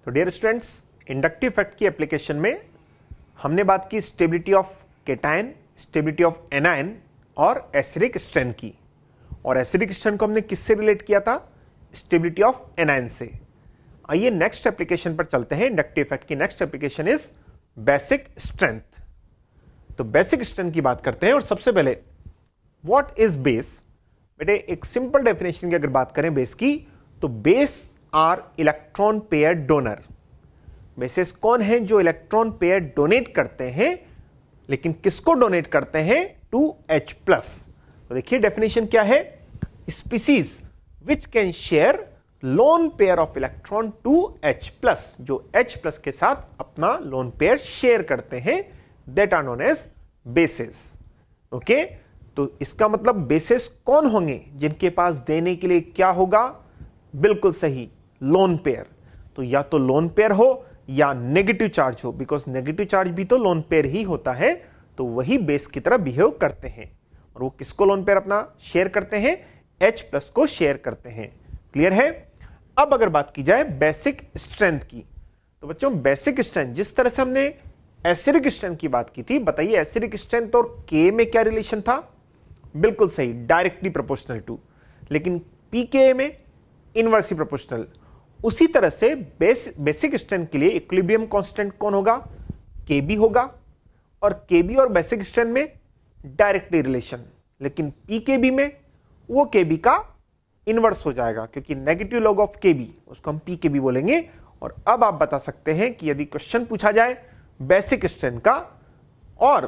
तो dear students, inductive effect की application में हमने बात की stability of cation, stability of anion और एसिडिक स्ट्रेंथ की। और एसिडिक स्ट्रेंथ को हमने किससे रिलेट किया था? स्टेबिलिटी ऑफ एनायन से। आइए नेक्स्ट एप्लीकेशन पर चलते हैं। इंडक्टिव इफेक्ट की next application is basic strength. तो बेसिक स्ट्रेंथ की बात करते हैं और सबसे पहले व्हाट इज बेस। बेटे एक सिंपल डेफिनेशन की अगर बात करें बेस की, तो base are electron pair donor. Bases कौन है? जो इलेक्ट्रॉन पेयर डोनेट करते हैं, लेकिन किसको डोनेट करते हैं? To H plus. तो देखिए डेफिनेशन क्या है? Species which can share lone pair of electron to H plus, जो H प्लस के साथ अपना लोन पेयर शेयर करते हैं, that are known as bases. Okay, तो इसका मतलब बेसिस कौन होंगे? जिनके पास देने के लिए क्या होगा? बिल्कुल सही, लोन पेयर। तो या तो लोन पेयर हो या नेगेटिव चार्ज हो, बिकॉज नेगेटिव चार्ज भी तो लोन पेयर ही होता है, तो वही बेस की तरह बिहेव करते हैं। और वो किसको लोन पेयर अपना शेयर करते हैं? H प्लस को शेयर करते हैं। क्लियर है? अब अगर बात की जाए बेसिक स्ट्रेंथ की, तो बच्चों बेसिक स्ट्रेंथ जिस तरह से हमने एसिडिक स्ट्रेंथ की बात की थी, बताइए एसिडिक स्ट्रेंथ और K में क्या रिलेशन था? बिल्कुल सही, डायरेक्टली प्रोपोर्शनल टू। लेकिन pKa में इनवर्सली प्रोपोर्शनल। उसी तरह से बेसिक स्ट्रेंथ के लिए इक्विलिब्रियम कांस्टेंट कौन होगा? Kb होगा। और Kb और बेसिक स्ट्रेंथ में डायरेक्टली रिलेशन, लेकिन pKb में वो Kb का इनवर्स हो जाएगा, क्योंकि नेगेटिव लॉग ऑफ Kb उसको हम pKb बोलेंगे। और अब आप बता सकते हैं कि यदि क्वेश्चन पूछा जाए बेसिक स्ट्रेंथ का और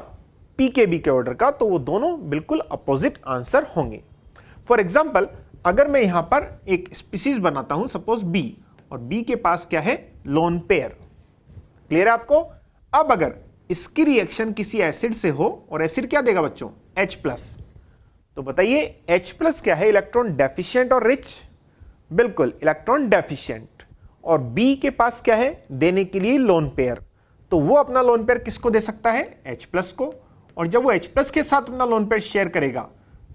pKb के ऑर्डर का, तो वो दोनों बिल्कुल अपोजिट आंसर होंगे। फॉर एग्जाम्पल, अगर मैं यहां पर एक स्पीसीज बनाता हूं, सपोज B, और B के पास क्या है? Lone pair. क्लियर है आपको? अब अगर इसकी रिएक्शन किसी एसिड से हो, और एसिड क्या देगा बच्चों? H plus. तो बताइए H प्लस क्या है? इलेक्ट्रॉन डेफिशिएंट और रिच? बिल्कुल इलेक्ट्रॉन डेफिशिएंट। और B के पास क्या है? देने के लिए लोन पेयर। तो वो अपना लोन पेयर किसको दे सकता है? H प्लस को। और जब वो H प्लस के साथ अपना लोन पेयर शेयर करेगा,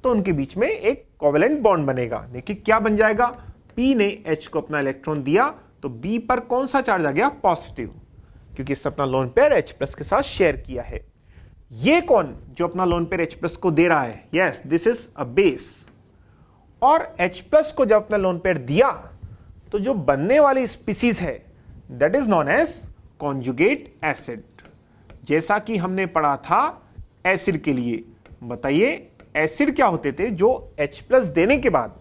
तो उनके बीच में एक कोवेलेंट बॉन्ड बनेगा। देखिए क्या बन जाएगा? P ने H को अपना इलेक्ट्रॉन दिया, तो B पर कौन सा चार्ज आ गया? पॉजिटिव, क्योंकि इसने अपना लोन पेयर H प्लस के साथ शेयर किया है। ये कौन जो अपना लोन पेयर H प्लस को दे रहा है? Yes, this is a base. और H प्लस को जब अपना लोन पेयर दिया, तो जो बनने वाली स्पीसीज है that is known as conjugate acid. जैसा कि हमने पढ़ा था एसिड के लिए। बताइए एसिड क्या होते थे? जो H प्लस देने के बाद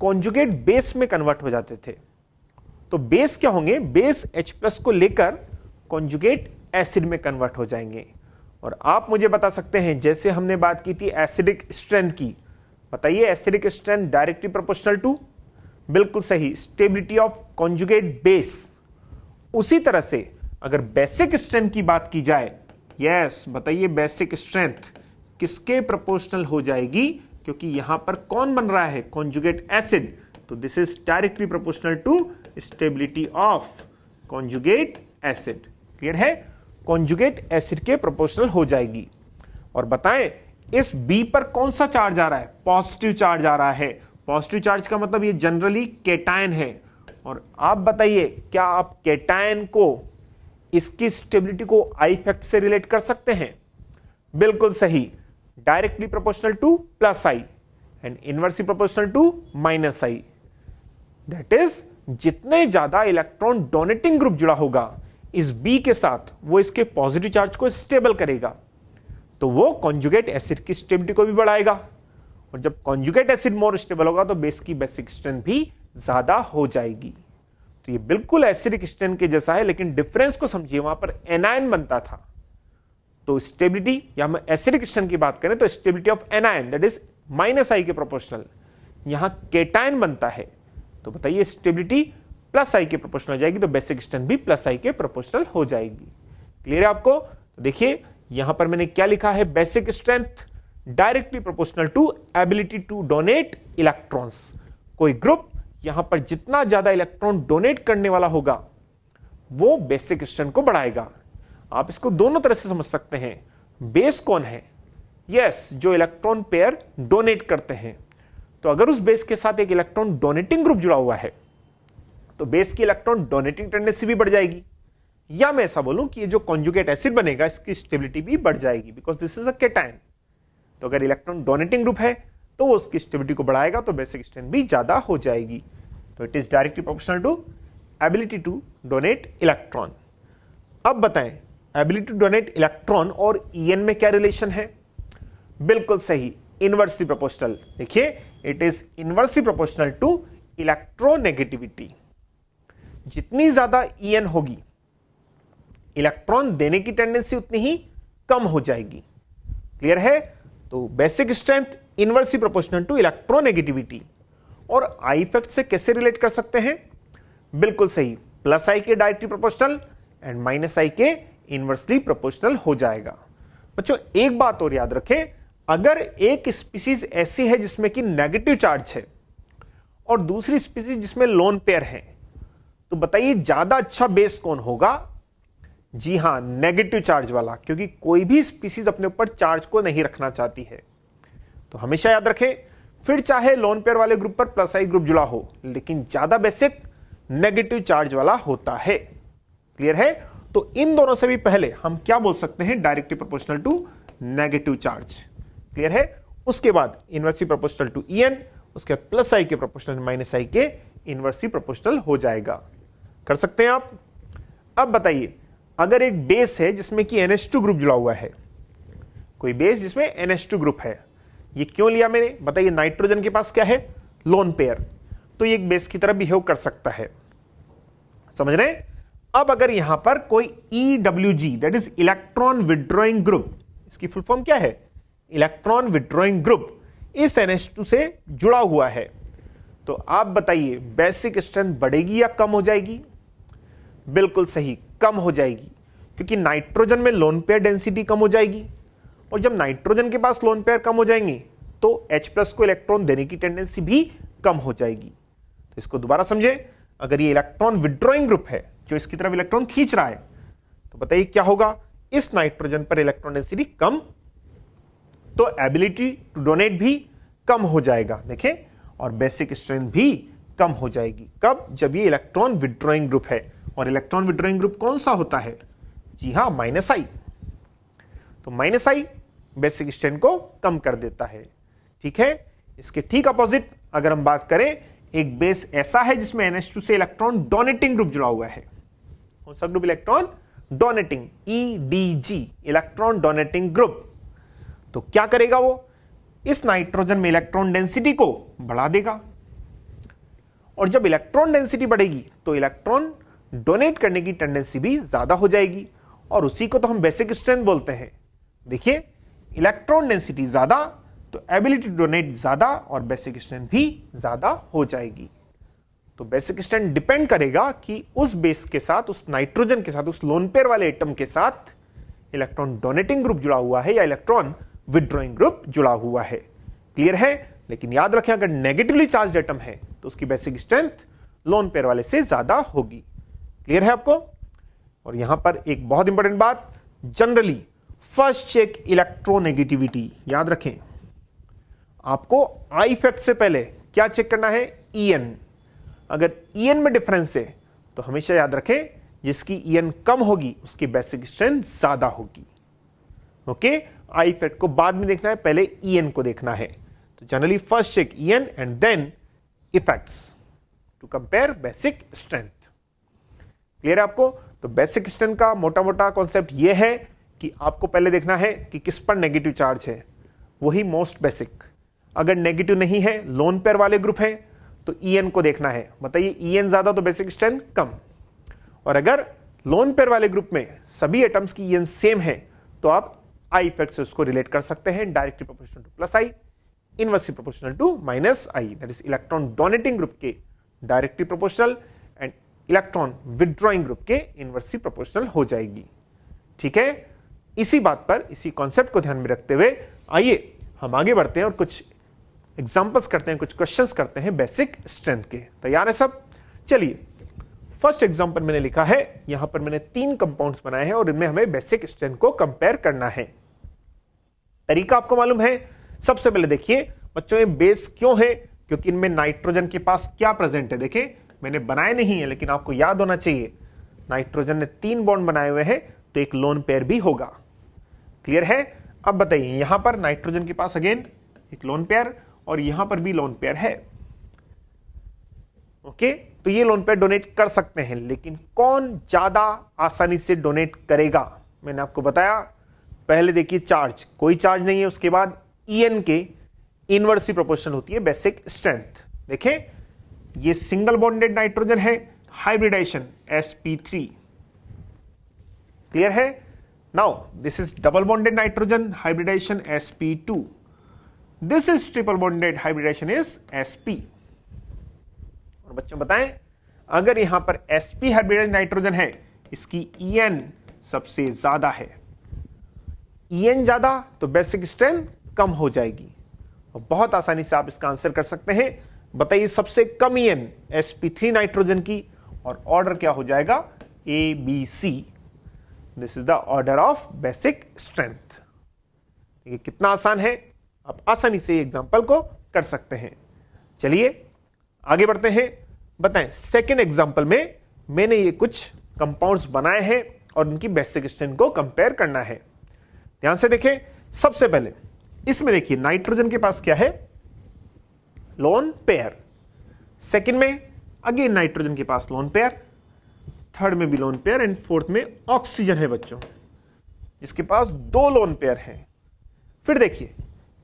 कॉन्जुगेट बेस में कन्वर्ट हो जाते थे। तो बेस क्या होंगे? बेस H प्लस को लेकर कॉन्जुगेट एसिड में कन्वर्ट हो जाएंगे। और आप मुझे बता सकते हैं, जैसे हमने बात की थी एसिडिक स्ट्रेंथ की, बताइए acidic strength directly proportional to? बिल्कुल सही, स्टेबिलिटी ऑफ कॉन्जुगेट बेस। उसी तरह से अगर बेसिक स्ट्रेंथ की बात की जाए, यस बताइए बेसिक स्ट्रेंथ किसके प्रोपोर्शनल हो जाएगी? क्योंकि यहां पर कौन बन रहा है? Conjugate acid. तो this is directly proportional to stability of conjugate acid. Clear है? कॉन्जुगेट एसिड के प्रोपोर्शनल हो जाएगी। और बताएं इस B पर कौन सा चार्ज आ रहा है? पॉजिटिव चार्ज आ रहा है। पॉजिटिव चार्ज का मतलब ये जनरली केटायन है। और आप बताइए क्या आप केटायन को, इसकी स्टेबिलिटी को आई इफेक्ट से रिलेट कर सकते हैं? बिल्कुल सही, directly proportional to plus I and inversely proportional to minus I. That is जितने ज्यादा इलेक्ट्रॉन डोनेटिंग ग्रुप जुड़ा होगा इस B के साथ, वो इसके पॉजिटिव चार्ज को स्टेबल करेगा, तो वो कॉन्जुगेट एसिड की स्टेबिलिटी को भी बढ़ाएगा। और जब कॉन्जुगेट एसिड मोर स्टेबल होगा, तो बेस की बेसिक स्ट्रेंथ भी ज्यादा हो जाएगी। तो ये बिल्कुल एसिडिक स्ट्रेंथ के जैसा है, लेकिन डिफरेंस को समझिए, वहां पर एनायन बनता था। तो स्टेबिलिटी, या हम एसिडिक स्ट्रेंथ की बात करें तो stability of anion that is minus I के प्रोपोर्शनल। यहां केटायन बनता है, तो बताइए स्टेबिलिटी प्लस आई के प्रोपोर्शनल हो जाएगी, तो बेसिक स्ट्रेंथ भी प्लस आई के प्रोपोर्शनल हो जाएगी। क्लियर है आपको? तो देखिए यहां पर मैंने क्या लिखा है? Basic strength directly proportional to ability to donate electrons. कोई ग्रुप यहां पर जितना ज्यादा इलेक्ट्रॉन डोनेट करने वाला होगा, वो बेसिक स्ट्रेंथ को बढ़ाएगा। आप इसको दोनों तरह से समझ सकते हैं। बेस कौन है? यस, जो इलेक्ट्रॉन पेयर डोनेट करते हैं। तो अगर उस बेस के साथ एक इलेक्ट्रॉन डोनेटिंग ग्रुप जुड़ा हुआ है, तो बेस की इलेक्ट्रॉन डोनेटिंग टेंडेंसी भी बढ़ जाएगी, या मैं ऐसा बोलूं कि ये जो कॉन्जुगेट एसिड बनेगा इसकी स्टेबिलिटी भी बढ़ जाएगी, because this is a cation. तो अगर इलेक्ट्रॉन डोनेटिंग ग्रुप है तो वो उसकी स्टेबिलिटी को बढ़ाएगा, तो बेसिक स्ट्रेंथ भी ज्यादा हो जाएगी। तो it is directly proportional to ability to donate electron. अब बताएं एबिलिटी टू डोनेट इलेक्ट्रॉन और ईएन में क्या रिलेशन है? बिल्कुल सही, इनवर्सली प्रोपोर्शनल। देखिए, it is inversely proportional to electronegativity. जितनी ज्यादा ईएन होगी, इलेक्ट्रॉन देने की टेंडेंसी उतनी ही कम हो जाएगी। क्लियर है? तो basic strength inversely proportional to electronegativity. और आई इफेक्ट से कैसे रिलेट कर सकते हैं? बिल्कुल सही, प्लस आई के directly proportional and minus I के इनवर्सली प्रोपोर्शनल हो जाएगा। बच्चों एक बात और याद रखें, अगर एक स्पीसीज ऐसी है जिसमें कि नेगेटिव चार्ज है और दूसरी स्पीसीज जिसमें लोन पेयर है, तो बताइए ज्यादा अच्छा बेस कौन होगा? जी हां, नेगेटिव चार्ज वाला, क्योंकि कोई भी स्पीसीज अपने ऊपर चार्ज को नहीं रखना चाहती है। तो हमेशा याद रखें, फिर चाहे लोन पेयर वाले ग्रुप पर प्लस आई ग्रुप जुड़ा हो, लेकिन ज्यादा बेसिक नेगेटिव चार्ज वाला होता है। क्लियर है? तो इन दोनों से भी पहले हम क्या बोल सकते हैं? Directly proportional to negative charge. Clear है? उसके बाद इनवर्सली प्रोपोर्शनल टू ईएन, उसके बाद प्लस आई के प्रोपोर्शनल माइनस आई के इनवर्सली प्रोपोर्शनल हो जाएगा। कर सकते हैं आप? अब बताइए, अगर एक बेस है जिसमें कि NH2 ग्रुप जुड़ा हुआ है, कोई बेस जिसमें NH2 ग्रुप है, ये क्यों लिया मैंने? बताइए, नाइट्रोजन के पास क्या है? लोन पेयर, तो ये एक बेस की तरह बिहेव कर सकता है। समझ रहे हैं? अब अगर यहां पर कोई EWG, that is electron withdrawing group, इसकी फुल फॉर्म क्या है? इलेक्ट्रॉन विड्रॉइंग ग्रुप, इस NH2 से जुड़ा हुआ है, तो आप बताइए बेसिक स्ट्रेंथ बढ़ेगी या कम हो जाएगी? बिल्कुल सही, कम हो जाएगी, क्योंकि नाइट्रोजन में लोन पेयर डेंसिटी कम हो जाएगी, और जब नाइट्रोजन के पास लोन पेयर कम हो जाएंगे तो H+ को इलेक्ट्रॉन देने की टेंडेंसी भी कम हो जाएगी। तो इसको दोबारा समझे, अगर ये इलेक्ट्रॉन विड्रॉइंग ग्रुप है जो इसकी तरफ इलेक्ट्रॉन खींच रहा है, तो बताइए क्या होगा? इस नाइट्रोजन पर इलेक्ट्रॉन डेंसिटी कम, तो एबिलिटी टू डोनेट भी कम हो जाएगा। देखें, और बेसिक स्ट्रेंथ भी कम हो जाएगी। कब? जब ये इलेक्ट्रॉन विड्रॉइंग ग्रुप है, और इलेक्ट्रॉन विड्रॉइंग ग्रुप कौन सा होता है? जी हां, माइनस आई। तो माइनस आई बेसिक स्ट्रेंथ को कम कर देता है। ठीक है? इसके ठीक अपोजिट अगर हम बात करें, एक बेस ऐसा है जिसमें NH2 से इलेक्ट्रॉन डोनेटिंग ग्रुप जुड़ा हुआ है। कौन सा group? Electron donating, EDG, electron donating group. तो क्या करेगा वो? इस नाइट्रोजन में इलेक्ट्रॉन डेंसिटी को बढ़ा देगा, और जब इलेक्ट्रॉन डेंसिटी बढ़ेगी तो इलेक्ट्रॉन डोनेट करने की टेंडेंसी भी ज्यादा हो जाएगी, और उसी को तो हम बेसिक स्ट्रेंथ बोलते हैं। देखिए, इलेक्ट्रॉन डेंसिटी ज्यादा तो एबिलिटी टू डोनेट ज्यादा, और बेसिक स्ट्रेंथ भी ज्यादा हो जाएगी। तो बेसिक स्ट्रेंथ डिपेंड करेगा कि उस बेस के साथ, उस नाइट्रोजन के साथ, उस लोन पेयर वाले एटम के साथ इलेक्ट्रॉन डोनेटिंग ग्रुप जुड़ा हुआ है या इलेक्ट्रॉन विड्रॉइंग ग्रुप जुड़ा हुआ है। क्लियर है? लेकिन याद रखें, अगर नेगेटिवली चार्ज एटम है तो उसकी बेसिक स्ट्रेंथ लोन पेयर वाले से ज्यादा होगी। क्लियर है आपको? और यहां पर एक बहुत इंपॉर्टेंट बात, जनरली फर्स्ट चेक इलेक्ट्रोनेगेटिविटी। याद रखें, आपको आई इफेक्ट से पहले क्या चेक करना है? EN। अगर EN में डिफरेंस है तो हमेशा याद रखें, जिसकी EN कम होगी उसकी बेसिक स्ट्रेंथ ज्यादा होगी। ओके? आई इफेक्ट को बाद में देखना है, पहले EN को देखना है। तो generally first check EN and then effects to compare basic strength. Clear है आपको? तो बेसिक स्ट्रेंथ का मोटा मोटा कॉन्सेप्ट यह है कि आपको पहले देखना है कि किस पर नेगेटिव चार्ज है, वही मोस्ट बेसिक। अगर नेगेटिव नहीं है, लोन पेयर वाले ग्रुप हैं, तो EN को देखना है। बताइए, EN ज्यादा तो बेसिक स्ट्रेंथ कम, और अगर लोन पेयर वाले ग्रुप में सभी एटम्स की EN सेम है तो आप आई इफेक्ट से उसको रिलेट कर सकते हैं। Directly proportional to plus I, inversely proportional to minus I, that is electron donating group के directly proportional and electron withdrawing group के इनवर्सली प्रोपोर्शनल हो जाएगी। ठीक है? इसी बात पर, इसी कॉन्सेप्ट को ध्यान में रखते हुए आइए हम आगे बढ़ते हैं और कुछ एग्जांपल्स करते हैं, कुछ क्वेश्चंस करते हैं बेसिक स्ट्रेंथ के। तैयार है सब? चलिए, फर्स्ट एग्जांपल मैंने लिखा है, यहां पर मैंने 3 कंपाउंड्स बनाए हैं और इनमें हमें बेसिक स्ट्रेंथ को कंपेयर करना है। तरीका आपको मालूम है। सबसे पहले देखिए बच्चों, ये बेस क्यों है? क्योंकि इनमें नाइट्रोजन के पास क्या प्रेजेंट है? देखें, मैंने बनाए नहीं है, लेकिन आपको याद होना चाहिए नाइट्रोजन ने 3 बॉन्ड बनाए हुए हैं, तो एक लोन पेयर भी होगा। क्लियर है? अब बताइए, यहां पर नाइट्रोजन के पास अगेन एक लोन पेयर और यहां पर भी लोन पेयर है। ओके, तो ये लोन पेयर डोनेट कर सकते हैं, लेकिन कौन ज्यादा आसानी से डोनेट करेगा? मैंने आपको बताया, पहले देखिए चार्ज, कोई चार्ज नहीं है, उसके बाद ईएन के इनवर्सली प्रोपोर्शनल होती है बेसिक स्ट्रेंथ। देखें, ये सिंगल बॉन्डेड नाइट्रोजन है, हाइब्रिडाइजेशन sp3। क्लियर है? Now this is double bonded nitrogen, hybridization sp2। This is triple bonded, hybridization is sp। और बच्चों बताएं, अगर यहां पर sp हाइब्रिडाइज्ड नाइट्रोजन है, इसकी En सबसे ज्यादा है। En ज्यादा तो बेसिक स्ट्रेंथ कम हो जाएगी। और बहुत आसानी से आप इसका आंसर कर सकते हैं। बताइए सबसे कम En sp3 नाइट्रोजन की, और ऑर्डर क्या हो जाएगा? ABC। This is the order of basic strength. ये कितना आसान है, आप आसानी से एग्जांपल को कर सकते हैं। चलिए आगे बढ़ते हैं। बताएं, सेकेंड एग्जांपल में मैंने ये कुछ कंपाउंड्स बनाए हैं और उनकी बेसिक स्ट्रेंथ को कंपेयर करना है। ध्यान से देखें, सबसे पहले इसमें देखिए नाइट्रोजन के पास क्या है? Lone pair. सेकंड में अगेन नाइट्रोजन के पास लोन पेयर, थर्ड में भी लोन पेयर, एंड फोर्थ में ऑक्सीजन है बच्चों, जिसके पास 2 लोन पेयर हैं। फिर देखिए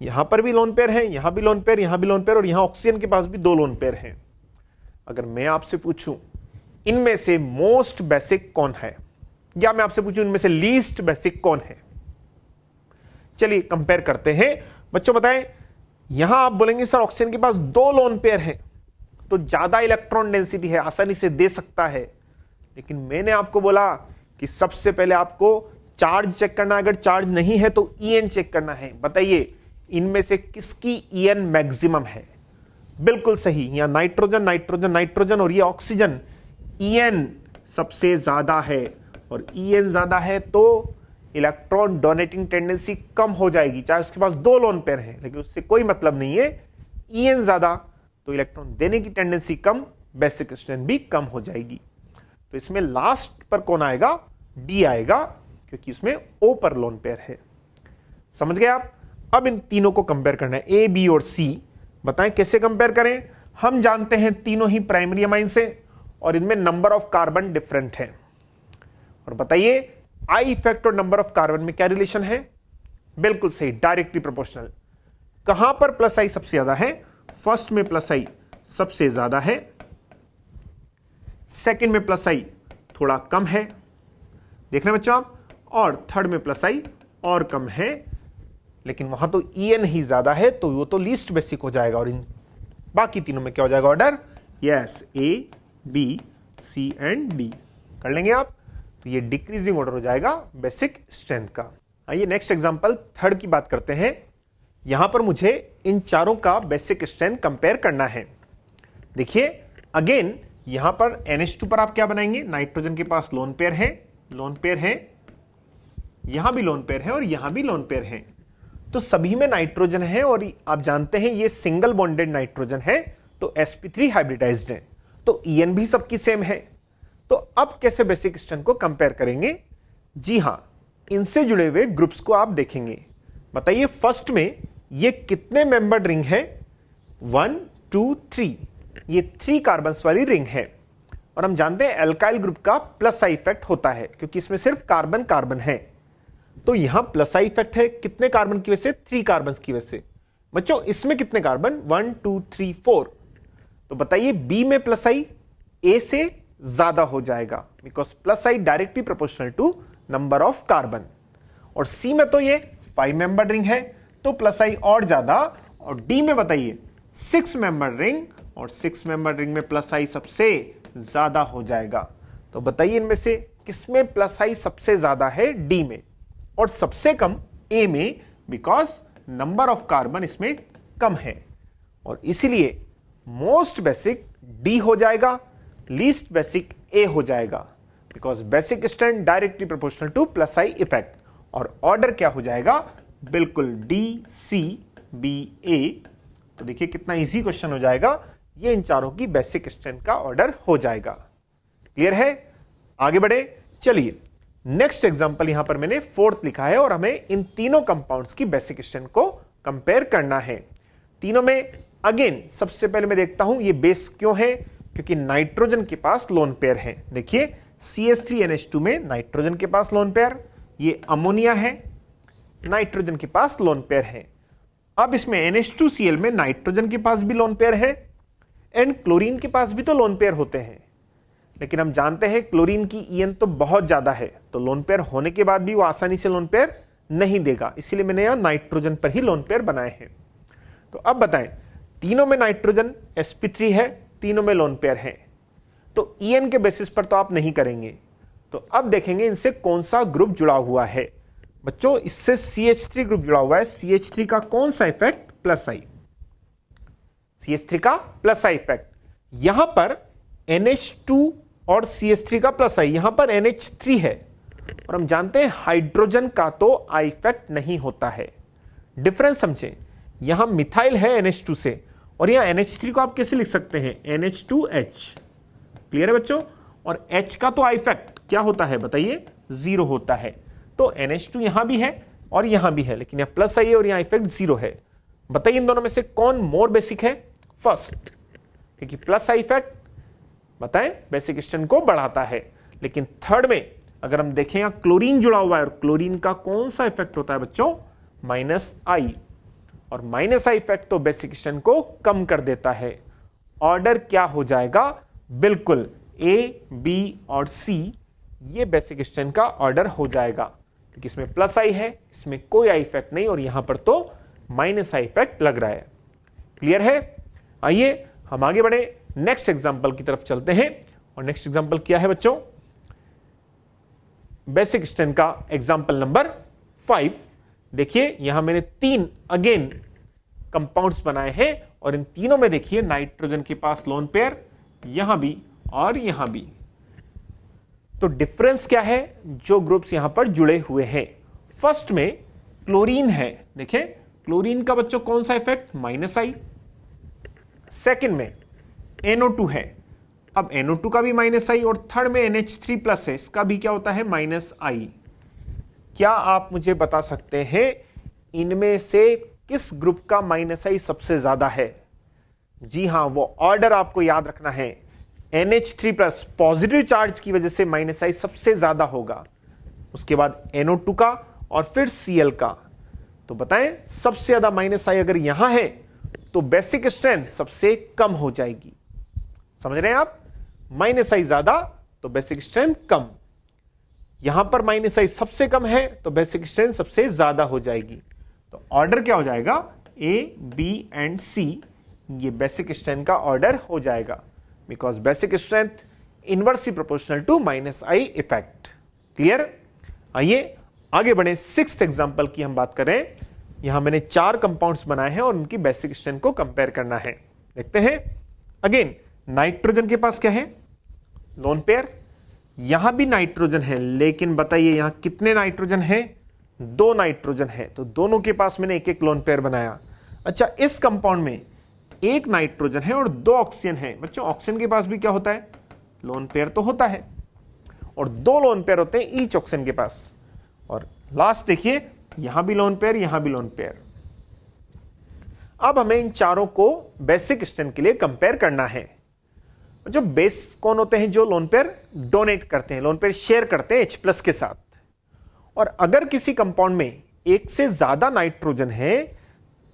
यहां पर भी लोन पेयर है, यहां भी लोन पेयर, यहां भी लोन पेयर, और यहां ऑक्सीजन के पास भी 2 लोन पेयर हैं। अगर मैं आपसे पूछूं इनमें से मोस्ट बेसिक कौन है, या मैं आपसे पूछूं इनमें से लीस्ट बेसिक कौन है? चलिए कंपेयर करते हैं। बच्चों बताएं, यहां आप बोलेंगे सर ऑक्सीजन के पास 2 लोन पेयर हैं, तो ज्यादा इलेक्ट्रॉन डेंसिटी है, आसानी से दे सकता है। लेकिन मैंने आपको बोला कि सबसे पहले आपको चार्ज चेक करना, अगर चार्ज नहीं है तो ईएन चेक करना है। बताइए इनमें से किसकी ईएन मैक्सिमम है? बिल्कुल सही, यहां नाइट्रोजन नाइट्रोजन नाइट्रोजन और ये ऑक्सीजन, ईएन सबसे ज्यादा है। और ईएन ज्यादा है तो इलेक्ट्रॉन डोनेटिंग टेंडेंसी कम हो जाएगी, चाहे उसके पास 2 लोन पेयर हैं, लेकिन उससे कोई मतलब नहीं है। ईएन ज्यादा तो इलेक्ट्रॉन देने की टेंडेंसी कम, बेसिक स्ट्रेंथ भी कम हो जाएगी। तो इसमें लास्ट पर कौन आएगा? डी आएगा, क्योंकि उसमें ओ पर लोन पेयर है। समझ गए आप? अब इन तीनों को कंपेयर करना है, ए, बी और सी। बताएं कैसे कंपेयर करें? हम जानते हैं तीनों ही प्राइमरी अमाइन से, और इनमें नंबर ऑफ कार्बन डिफरेंट है। और बताइए आई इफेक्ट और नंबर ऑफ कार्बन में क्या रिलेशन है? बिल्कुल सही, डायरेक्टली प्रोपोर्शनल। कहां पर प्लस आई सबसे ज्यादा है? फर्स्ट में प्लस आई सबसे ज्यादा है, सेकंड में प्लस आई थोड़ा कम है, देख रहे हैं बच्चों आप, और थर्ड में प्लस आई और कम है। लेकिन वहां तो ईएन ही ज्यादा है, तो वो तो लीस्ट बेसिक हो जाएगा। और इन बाकी तीनों में क्या हो जाएगा order? Yes, A, B, C and D. कर लेंगे आप? तो ये डिक्रीजिंग ऑर्डर हो जाएगा बेसिक स्ट्रेंथ का। आइए नेक्स्ट एग्जांपल थर्ड की बात करते हैं। यहां पर मुझे इन चारों का बेसिक स्ट्रेंथ कंपेयर करना है। देखिए अगेन यहां पर NH2 पर आप क्या बनाएंगे? नाइट्रोजन के पास लोन पेयर है, लोन पेयर है, यहां भी लोन पेयर है और यहां भी लोन पेयर है। तो सभी में नाइट्रोजन है, और आप जानते हैं ये सिंगल बॉन्डेड नाइट्रोजन है, तो sp3 हाइब्रिडाइज्ड है, तो EN भी सबकी सेम है। तो अब कैसे बेसिक स्ट्रेंथ को कंपेयर करेंगे? जी हां, इनसे जुड़े हुए ग्रुप्स को आप देखेंगे। बताइए फर्स्ट में ये कितने मेंबर्ड रिंग है? 1, 2, 3। ये 3 कार्बन्स वाली रिंग है। और हम जानते हैं एल्काइल ग्रुप का प्लस आई इफेक्ट होता है, क्योंकि इसमें सिर्फ कार्बन कार्बन है। तो यहां प्लस आई इफेक्ट है कितने कार्बन की वजह से? 3 कार्बन की वजह से। बच्चों इसमें कितने कार्बन? 1, 2, 3, 4। तो बताइए बी में प्लस आई ए से ज्यादा हो जाएगा, because plus I directly proportional to number of carbon. और सी में तो ये 5 मेंबर रिंग है, तो प्लस आई और ज्यादा। और डी में बताइए 6 मेंबर रिंग, और 6 मेंबर रिंग में प्लस आई सबसे ज्यादा हो जाएगा। तो बताइए इनमें से किसमें प्लस आई सबसे ज्यादा है? डी में, और सबसे कम ए में, बिकॉज नंबर ऑफ कार्बन इसमें कम है। और इसीलिए मोस्ट बेसिक डी हो जाएगा, लीस्ट बेसिक ए हो जाएगा, because basic strength directly proportional to plus I effect. और ऑर्डर क्या हो जाएगा? बिल्कुल डी, सी, बी, ए। तो देखिए कितना इजी क्वेश्चन हो जाएगा। ये इन चारों की बेसिक स्ट्रेंथ का ऑर्डर हो जाएगा। क्लियर है? आगे बढ़े, चलिए नेक्स्ट एग्जांपल यहां पर मैंने फोर्थ लिखा है और हमें इन तीनों कंपाउंड्स की बेसिक स्ट्रेंथ को कंपेयर करना है। तीनों में अगेन सबसे पहले मैं देखता हूं ये बेस क्यों है, क्योंकि नाइट्रोजन के पास लोन पेयर है। देखिए CH3NH2 में नाइट्रोजन के पास लोन पेयर, ये अमोनिया है, नाइट्रोजन के पास लोन पेयर है। अब इसमें NH2Cl में नाइट्रोजन के पास भी लोन पेयर है एंड क्लोरीन के पास भी तो लोन पेयर होते हैं, लेकिन हम जानते हैं क्लोरीन की EN तो बहुत ज्यादा है, तो लोन पेयर होने के बाद भी वो आसानी से लोन पेयर नहीं देगा, इसलिए मैंने यहां नाइट्रोजन पर ही लोन पेयर बनाए हैं। तो अब बताएं, तीनों में नाइट्रोजन sp3 है, तीनों में लोन पेयर है, तो EN के बेसिस पर तो आप नहीं करेंगे। तो अब देखेंगे इनसे कौन सा ग्रुप जुड़ा हुआ है। बच्चों इससे CH3 ग्रुप जुड़ा हुआ है, CH3 का कौन सा इफेक्ट, प्लस आई, CH3 का प्लस आई इफेक्ट। यहां पर NH2 और CH3 का प्लस आई, यहां पर NH3 है और हम जानते हैं हाइड्रोजन का तो आई इफेक्ट नहीं होता है। डिफरेंस समझें, यहां मिथाइल है NH2 से और यहां NH3 को आप कैसे लिख सकते हैं, NH2H। क्लियर है बच्चों? और H का तो आई इफेक्ट क्या होता है बताइए, 0 होता है। तो NH2 यहां भी है और यहां भी है, लेकिन यहां प्लस आई है और यहां इफेक्ट 0 है। बताइए इन दोनों में से कौन मोर बेसिक है, फर्स्ट, क्योंकि प्लस आई इफेक्ट बताएं बेसिक स्ट्रेंथ को बढ़ाता है। लेकिन थर्ड में अगर हम देखें यहां क्लोरीन जुड़ा हुआ है और क्लोरीन का कौन सा इफेक्ट होता है बच्चों, माइनस आई, और माइनस आई इफेक्ट तो बेसिक स्ट्रेंथ को कम कर देता है। ऑर्डर क्या हो जाएगा, बिल्कुल A, B और C ये बेसिक स्ट्रेंथ का ऑर्डर हो जाएगा, क्योंकि इसमें प्लस आई है, इसमें कोई आई इफेक्ट नहीं और यहां पर तो माइनस आई इफेक्ट लग रहा है। क्लियर है? आइए हम आगे बढ़े, नेक्स्ट एग्जांपल की तरफ चलते हैं। और नेक्स्ट एग्जांपल क्या है बच्चों, बेसिक स्ट्रेंथ का एग्जांपल नंबर 5। देखिए यहां मैंने 3 अगेन कंपाउंड्स बनाए हैं और इन तीनों में देखिए नाइट्रोजन के पास लोन पेयर, यहां भी और यहां भी। तो डिफरेंस क्या है, जो ग्रुप्स यहां पर जुड़े हुए हैं। फर्स्ट में क्लोरीन है, देखें क्लोरीन का बच्चों कौन सा इफेक्ट, माइनस आई। सेकेंड में NO2 है, अब NO2 का भी माइनस आई, और थर्ड में NH3 प्लस है, इसका भी क्या होता है, माइनस आई। क्या आप मुझे बता सकते हैं इनमें से किस ग्रुप का माइनस आई सबसे ज्यादा है? जी हां, वो ऑर्डर आपको याद रखना है, NH3 प्लस पॉजिटिव चार्ज की वजह से माइनस आई सबसे ज्यादा होगा, उसके बाद NO2 का और फिर Cl का। तो बताएं सबसे ज्यादा माइनस आई अगर यहां है तो बेसिक स्ट्रेंथ सबसे कम हो जाएगी। समझ रहे हैं आप? माइनस आई ज्यादा तो बेसिक स्ट्रेंथ कम, यहां पर माइनस आई सबसे कम है तो बेसिक स्ट्रेंथ सबसे ज्यादा हो जाएगी। तो ऑर्डर क्या हो जाएगा, A, B एंड C, ये बेसिक स्ट्रेंथ का ऑर्डर हो जाएगा, because basic strength inversely proportional to minus I effect. Clear? आइए आगे बढ़े, सिक्स्थ एग्जांपल की हम बात करें। यहां मैंने 4 कंपाउंड्स बनाए हैं और उनकी बेसिक स्ट्रेंथ को कंपेयर करना है। देखते हैं, अगेन नाइट्रोजन के पास क्या है, लोन पेयर, यहां भी नाइट्रोजन है, लेकिन बताइए यहां कितने नाइट्रोजन है, 2 नाइट्रोजन है, तो दोनों के पास मैंने एक एक लोन पेयर बनाया। अच्छा, इस कंपाउंड में 1 नाइट्रोजन है और 2 ऑक्सीजन है। बच्चों ऑक्सीजन के पास भी क्या होता है, लोन पेयर तो होता है, और 2 लोन पेयर होते हैं ईच ऑक्सीजन के पास। और लास्ट देखिए, यहां भी लोन पेयर, यहां भी लोन पेयर। अब हमें इन चारों को बेसिक स्ट्रेंथ के लिए कंपेयर करना है। जो बेस कौन होते हैं, जो लोन पेयर डोनेट करते हैं, लोन पेयर शेयर करते हैं H+ के साथ। और अगर किसी कंपाउंड में एक से ज्यादा नाइट्रोजन है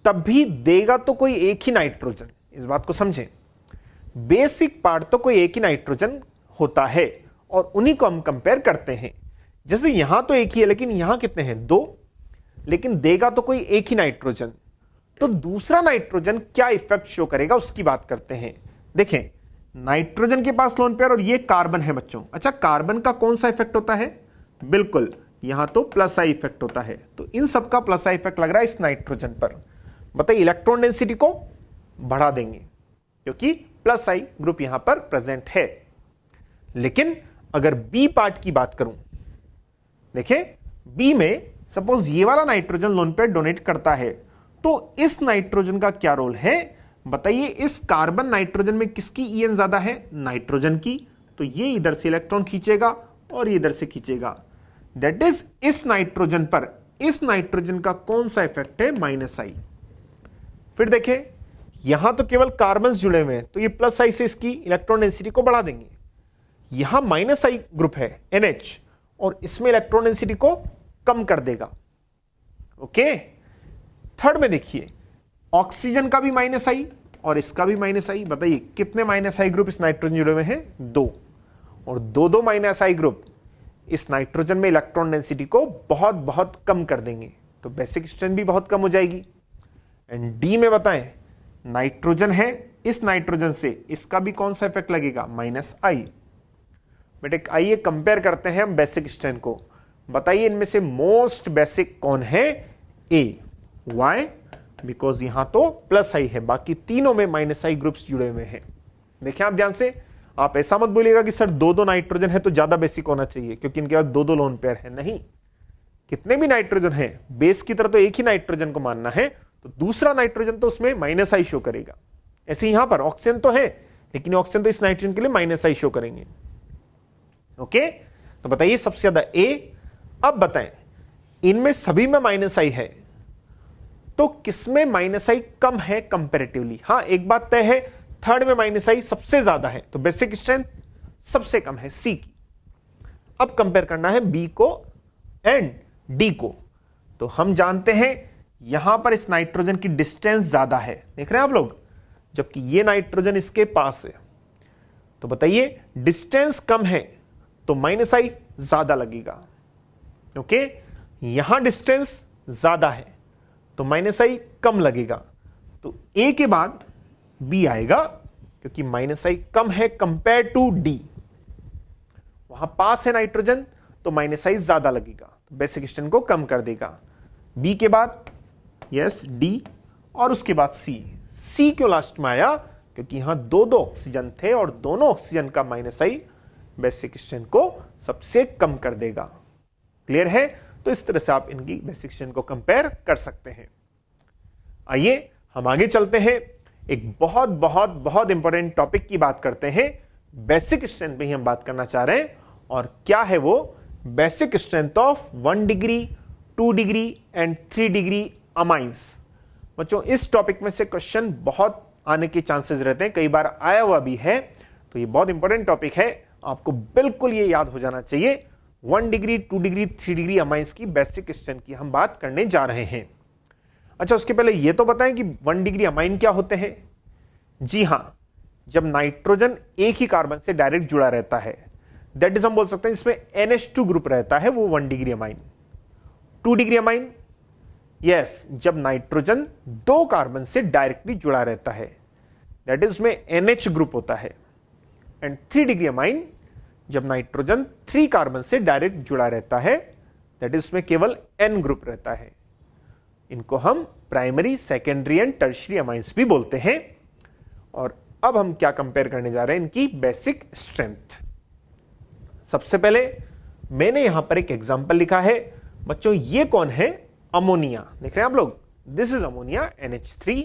तब भी देगा तो कोई एक ही नाइट्रोजन, इस बात को समझें। बेसिक पार्ट तो कोई एक ही नाइट्रोजन होता है और उन्हीं को हम कंपेयर करते हैं। जैसे यहां तो एक ही है, लेकिन यहां कितने हैं, 2, लेकिन देगा तो कोई एक ही नाइट्रोजन। तो दूसरा नाइट्रोजन क्या इफेक्ट शो करेगा उसकी बात करते हैं। देखें, नाइट्रोजन के पास लोन पेयर और ये कार्बन है बच्चों। अच्छा, कार्बन का कौन सा इफेक्ट होता है, बिल्कुल यहां तो प्लस आई इफेक्ट होता है। तो इन सबका प्लस आई इफेक्ट लग रहा है इस नाइट्रोजन पर। बताइए इलेक्ट्रॉन डेंसिटी को बढ़ा देंगे क्योंकि प्लस आई ग्रुप यहां पर प्रेजेंट है। लेकिन अगर बी पार्ट की बात करूं, देखें बी में सपोज ये वाला नाइट्रोजन लोन पेयर डोनेट करता है, तो इस नाइट्रोजन का क्या रोल है, बताइए इस कार्बन नाइट्रोजन में किसकी EN ज्यादा है? नाइट्रोजन की। तो ये इधर से इलेक्ट्रॉन खींचेगा और ये इधर से खींचेगा। दैट इज इस नाइट्रोजन पर इस नाइट्रोजन का कौन सा इफेक्ट है? -I। फिर देखें यहां तो केवल कार्बन जुड़े हुए हैं, तो ये +I से इसकी इलेक्ट्रॉन डेंसिटी को बढ़ा देंगे। यहां -I ग्रुप है NH, और इसमें इलेक्ट्रॉन डेंसिटी को कम कर देगा। ओके, थर्ड में देखिए ऑक्सीजन का भी -I और इसका भी -I। बताइए कितने -I ग्रुप इस नाइट्रोजन जुड़े हुए हैं? 2, और दो -I ग्रुप इस नाइट्रोजन में इलेक्ट्रॉन डेंसिटी को बहुत बहुत कम कर देंगे, तो बेसिक स्ट्रेंथ भी बहुत कम हो जाएगी। एंड डी में बताएं नाइट्रोजन है, इस नाइट्रोजन से इसका भी कौन सा इफेक्ट लगेगा? -I। बेटे आइए कंपेयर करते हैं हम बेसिक स्ट्रेंथ को। बताइए इनमें से मोस्ट बेसिक कौन है? A। वाई? बिकॉज यहां तो +I है, बाकी तीनों में -I ग्रुप्स जुड़े हुए हैं। देखें आप ध्यान से, आप ऐसा मत बोलिएगा कि सर दो नाइट्रोजन है तो ज्यादा बेसिक होना चाहिए क्योंकि इनके पास दो लोन पेयर है। नहीं, कितने भी नाइट्रोजन है बेस की तरह तो एक ही नाइट्रोजन को मानना है, तो दूसरा नाइट्रोजन तो उसमें -I शो करेगा। ऐसे यहां पर ऑक्सीजन तो है, लेकिन ऑक्सीजन तो इस नाइट्रोजन के लिए -I शो करेंगे। ओके, तो बताइए सबसे ज्यादा A। अब बताएं इनमें सभी में -I है, तो किसमें -I कम है कंपैरेटिवली? हां, एक बात तय है, थर्ड में -I सबसे ज्यादा है, तो बेसिक स्ट्रेंथ सबसे कम है C की। अब कंपेयर करना है B को एंड D को। तो हम जानते हैं यहां पर इस नाइट्रोजन की डिस्टेंस ज्यादा है, देख रहे हैं आप लोग, जबकि ये नाइट्रोजन इसके पास है। तो बताइए डिस्टेंस कम है तो -I ज्यादा लगेगा। ओके, यहां डिस्टेंस ज्यादा है तो -I कम लगेगा। तो A के बाद B आएगा क्योंकि -I कम है कंपेयर टू D। वहां पास है नाइट्रोजन तो -I ज्यादा लगेगा, तो बेसिक स्ट्रेंथ को कम कर देगा। B के बाद यस D, और उसके बाद C क्यों लास्ट में आया? क्योंकि यहां दो ऑक्सीजन थे और दोनों ऑक्सीजन का -I बेसिक स्ट्रेंथ को सबसे कम कर देगा। क्लियर है? तो इस तरह से आप इनकी बेसिक स्ट्रेंथ को कंपेयर कर सकते हैं। आइए हम आगे चलते हैं, एक बहुत बहुत बहुत इंपॉर्टेंट टॉपिक की बात करते हैं। बेसिक स्ट्रेंथ पे ही हम बात करना चाह रहे हैं, और क्या है वो? Basic strength of 1 degree 2 degree and 3 degree amines. बच्चों इस टॉपिक में से क्वेश्चन बहुत आने के चांसेस रहते हैं, कई बार आया हुआ भी है, तो ये बहुत इंपॉर्टेंट टॉपिक है, आपको बिल्कुल ये याद हो जाना चाहिए। 1 डिग्री 2 डिग्री 3 डिग्री अमाइंस की बेसिक स्ट्रेंथ की हम बात करने जा रहे हैं। अच्छा, उसके पहले ये तो बताएं कि 1 डिग्री अमाइन क्या होते हैं? जी हां, जब नाइट्रोजन एक ही कार्बन से डायरेक्ट जुड़ा रहता है, दैट इज हम बोल सकते हैं इसमें NH2 ग्रुप रहता है, वो 1 degree amine. 2 degree amine, yes, जब नाइट्रोजन दो कार्बन से डायरेक्टली जुड़ा रहता है, दैट इज उसमें NH ग्रुप होता है। एंड 3 डिग्री अमाइन, जब नाइट्रोजन 3 कार्बन से डायरेक्ट जुड़ा रहता है, दैट इज उसमें केवल N ग्रुप रहता है। इनको हम primary, secondary and tertiary amines भी बोलते हैं। और अब हम क्या कंपेयर करने जा रहे हैं? इनकी बेसिक स्ट्रेंथ। सबसे पहले मैंने यहां पर एक एग्जांपल लिखा है। बच्चों ये कौन है? अमोनिया। देख रहे हैं आप लोग, this is ammonia NH3,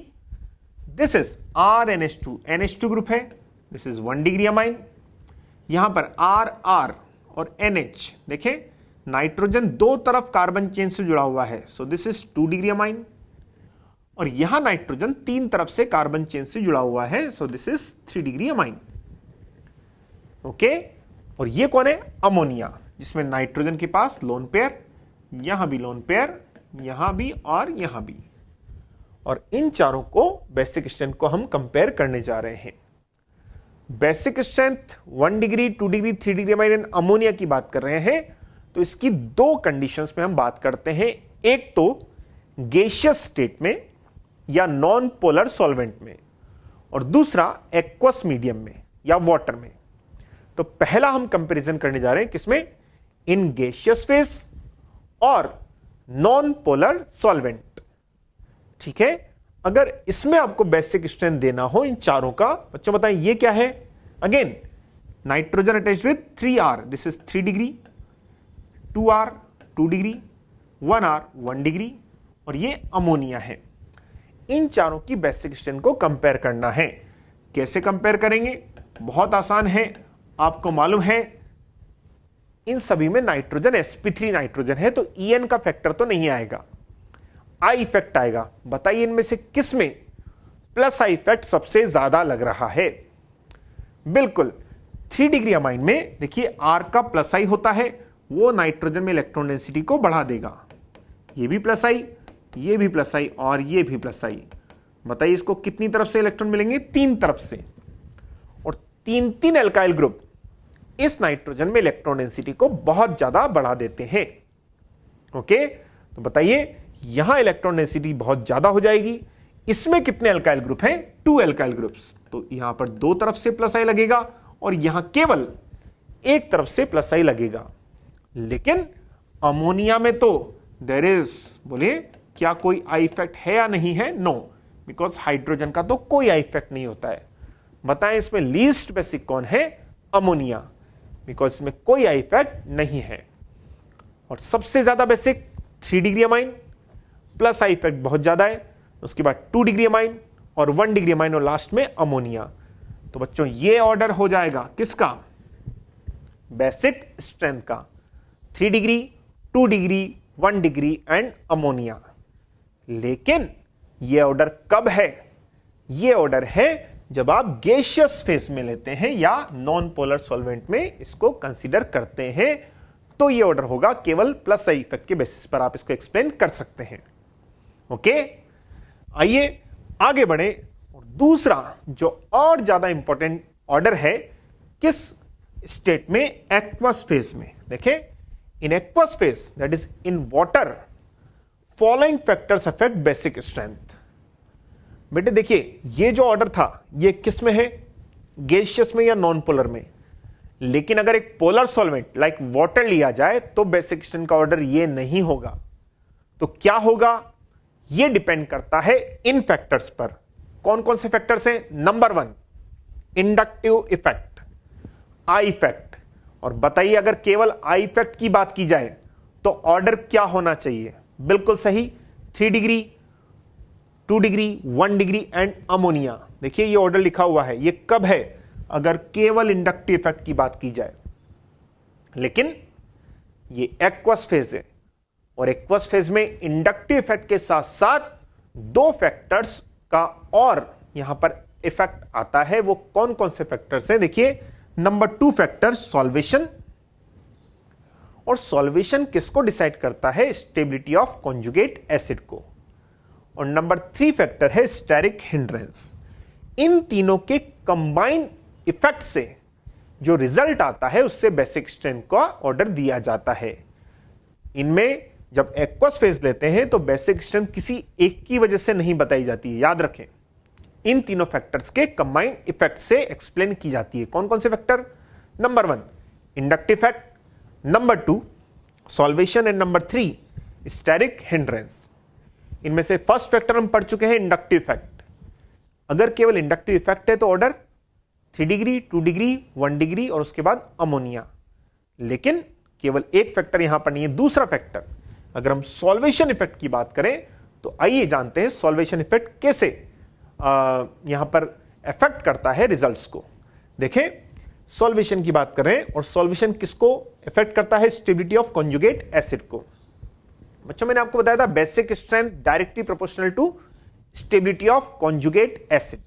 this is RNH2, NH2 group है, दिस इज 1 डिग्री अमाइन। यहां पर R और NH, देखें नाइट्रोजन दो तरफ कार्बन चेन से जुड़ा हुआ है, so this is 2 degree amine. और यहां नाइट्रोजन 3 तरफ से कार्बन चेन से जुड़ा हुआ है, so this is 3 degree amine. Okay, और ये कौन है? अमोनिया, जिसमें नाइट्रोजन के पास लोन पेयर, यहां भी लोन पेयर, यहां भी और यहां भी। और इन चारों को बेसिक स्ट्रेंथ को हम कंपेयर करने जा रहे हैं। Basic strength 1 degree 2 degree 3 degree amine and ammonia की बात कर रहे हैं, तो इसकी दो कंडीशंस में हम बात करते हैं। एक तो गैसियस स्टेट में या नॉन पोलर सॉल्वेंट में, और दूसरा एक्वस मीडियम में या वाटर में। तो पहला हम कंपैरिजन करने जा रहे हैं किसमें? इन गैसियस फेज और नॉन पोलर सॉल्वेंट। ठीक है, अगर इसमें आपको बेसिक स्ट्रेंथ देना हो इन चारों का, बच्चों बताएं ये क्या है? Again nitrogen attached with 3R, this is 3 degree, 2R 2 degree, 1R 1 degree, और ये अमोनिया है। इन चारों की बेसिक स्ट्रेंथ को कंपेयर करना है। कैसे कंपेयर करेंगे? बहुत आसान है, आपको मालूम है इन सभी में नाइट्रोजन sp3 नाइट्रोजन है, तो En का फैक्टर तो नहीं आएगा, I इफेक्ट आएगा। बताइए इनमें से किस में प्लस I इफेक्ट सबसे ज्यादा लग रहा है? बिल्कुल 3 डिग्री अमाइन में देखिए R का प्लस I होता है, वो नाइट्रोजन में इलेक्ट्रॉन डेंसिटी को बढ़ा देगा। ये भी प्लस I, ये भी प्लस I और ये भी प्लस I। बताइए इसको कितनी तरफ से इलेक्ट्रॉन मिलेंगे? 3 तरफ से। और 3 एल्काइल ग्रुप इस नाइट्रोजन में इलेक्ट्रॉन डेंसिटी को बहुत ज्यादा बढ़ा देते हैं। ओके, तो बताइए यहां इलेक्ट्रॉन डेंसिटी बहुत ज्यादा हो जाएगी। इसमें कितने अल्काइल ग्रुप हैं? 2 अल्काइल ग्रुप्स, तो यहां पर 2 तरफ से प्लस I लगेगा और यहां केवल 1 तरफ से प्लस I लगेगा। लेकिन अमोनिया में तो देयर इज, बोलिए क्या कोई I इफेक्ट है या नहीं है? नो, बिकॉज हाइड्रोजन का तो कोई I इफेक्ट नहीं होता है। बताएं इसमें लीस्ट बेसिक कौन है? अमोनिया, बिकॉज इसमें कोई I इफेक्ट नहीं है। और सबसे ज्यादा basic 3 degree amine, plus I effect बहुत ज्यादा है, उसके बाद 2 डिग्री अमाइन और 1 डिग्री अमाइन और लास्ट में अमोनिया। तो बच्चों ये ऑर्डर हो जाएगा किसका? बेसिक स्ट्रेंथ का, 3 degree, 2 degree, 1 degree and ammonia. लेकिन ये ऑर्डर कब है? ये ऑर्डर है जब आप गैसियस फेज में लेते हैं या नॉन पोलर सॉल्वेंट में इसको कंसीडर करते हैं, तो ये ऑर्डर होगा। केवल प्लस I इफेक्ट के बेसिस पर आप इसको एक्सप्लेन कर सकते हैं। ओके, आइए आगे बढ़े। और दूसरा जो और ज्यादा इंपॉर्टेंट ऑर्डर है, किस स्टेट में? एक्वस फेज में। देखें, in aqueous phase, that is in water, following factors affect basic strength. बेटे देखिए ये जो ऑर्डर था ये किस में है? गैसियस में या नॉन पोलर में। लेकिन अगर एक पोलर सॉल्वेंट लाइक वाटर लिया जाए तो बेसिक स्ट्रेंथ का ऑर्डर ये नहीं होगा। तो क्या होगा? ये डिपेंड करता है इन फैक्टर्स पर। कौन कौन से फैक्टर्स हैं? Number 1 inductive effect, I effect. और बताइए अगर केवल I इफेक्ट की बात की जाए तो ऑर्डर क्या होना चाहिए? बिल्कुल सही, 3 degree, 2 degree, 1 degree and ammonia. देखिए ये ऑर्डर लिखा हुआ है, ये कब है? अगर केवल इंडक्टिव इफेक्ट की बात की जाए। लेकिन ये एक्वस फेज है और एक्वस फेज में इंडक्टिव इफेक्ट के साथ साथ 2 फैक्टर्स का और यहां पर इफेक्ट आता है। वो कौन कौन से फैक्टर्स हैं? देखिए, नंबर 2 फैक्टर सॉल्वेशन। और सॉल्वेशन किसको डिसाइड करता है? स्टेबिलिटी ऑफ कॉन्जुगेट एसिड को। और नंबर 3 फैक्टर है स्टेरिक हिंड्रेंस। इन तीनों के कंबाइंड इफेक्ट से जो रिजल्ट आता है उससे बेसिक स्ट्रेंथ का ऑर्डर दिया जाता है। इनमें जब एक्वस फेज लेते हैं तो बेसिक स्ट्रेंथ किसी एक की वजह से नहीं बताई जाती है, याद रखें। इन तीनों फैक्टर्स के कंबाइंड इफेक्ट से एक्सप्लेन की जाती है। कौन कौन से factor? Number 1 inductive effect, number 2 solvation and number 3 steric hindrance. इनमें से फर्स्ट फैक्टर हम पढ़ चुके हैं, इंडक्टिव इफेक्ट। अगर केवल इंडक्टिव इफेक्ट है तो ऑर्डर 3 डिग्री, 2 डिग्री, 1 डिग्री और उसके बाद अमोनिया। लेकिन केवल एक फैक्टर यहां पर नहीं है, दूसरा फैक्टर। अगर हम सॉल्वेशन इफेक्ट की बात करें तो आइए जानते हैं सॉल्वेशन इफेक्ट कैसे यहां पर इफेक्ट करता है रिजल्ट्स को। देखें, सॉल्वेशन की बात करें और सॉल्वेशन किसको इफेक्ट करता है? स्टेबिलिटी ऑफ कॉन्जुगेट एसिड को। बच्चों मैंने आपको बताया था basic strength directly proportional to stability of conjugate acid.